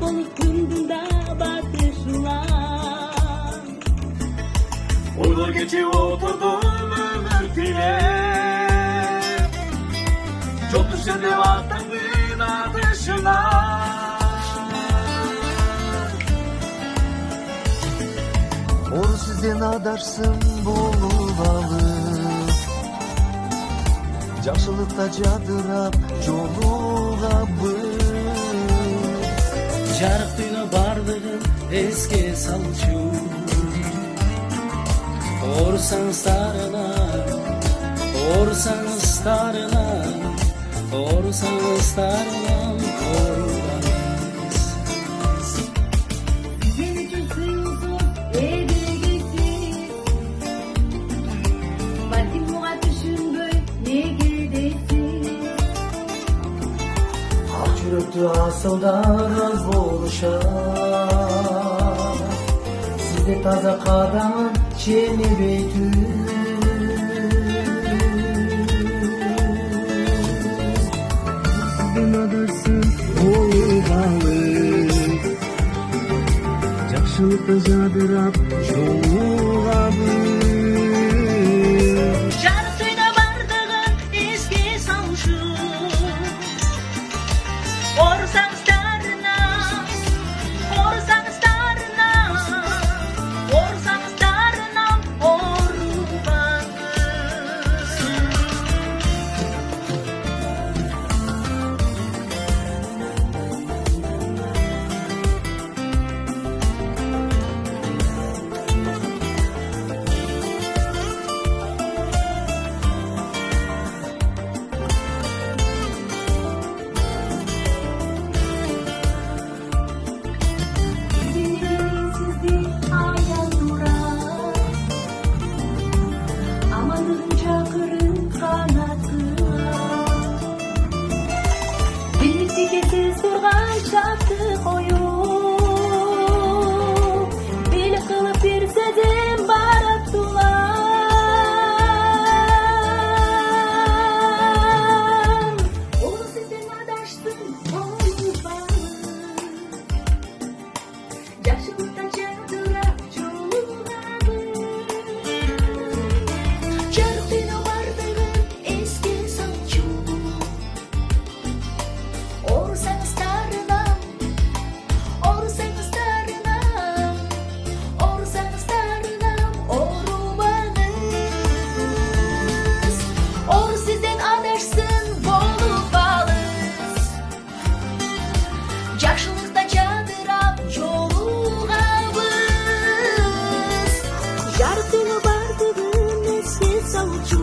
болуп күндүн да батышынан Ойлор кечип отурдум өмүр тилеп Жок түшсем деп аттандын атышына Ору сизден адарсың болуп алып Жакшылыкта жадырап жолугабыз Жарык дүйнө бардыгын эске салчу Орсаңыздарына Орсаңыздарына Орсаңыздарынан корубаңыз Сизден үчүн сыйылсыз эбегесиз Балким буга түшүнбөй неге дейсиз Ак жүрөктүү асылдар аз болушат Сизде таза кадамын ченебейтүү Сизден адарсың болуп алып Жакшылыкта жадырап жолугабыз Жарык дүйнө бардыгын эске салчу Орсаңыздарына Орсаңыздарынан Орсаңыздарынан орубаңыз Сизди аял турат Амандыгын чакырын канатына Бийликти кезсиз турган шартты коюп Бийлик кылып бир сезим бар аттуулам Ол сизден адаштым болуп Жакшылыкта жадырап жолугабыз Жарык дүйнө бардыгын эске салчу Орсаңыздарынан Орсаңыздарынан Орсаңыздарынан орубаңыз Ор сизден адарсын болуп алып Жакшылыкта жадырап жолугабыз Жарык дүйнө бардыгын эске салчу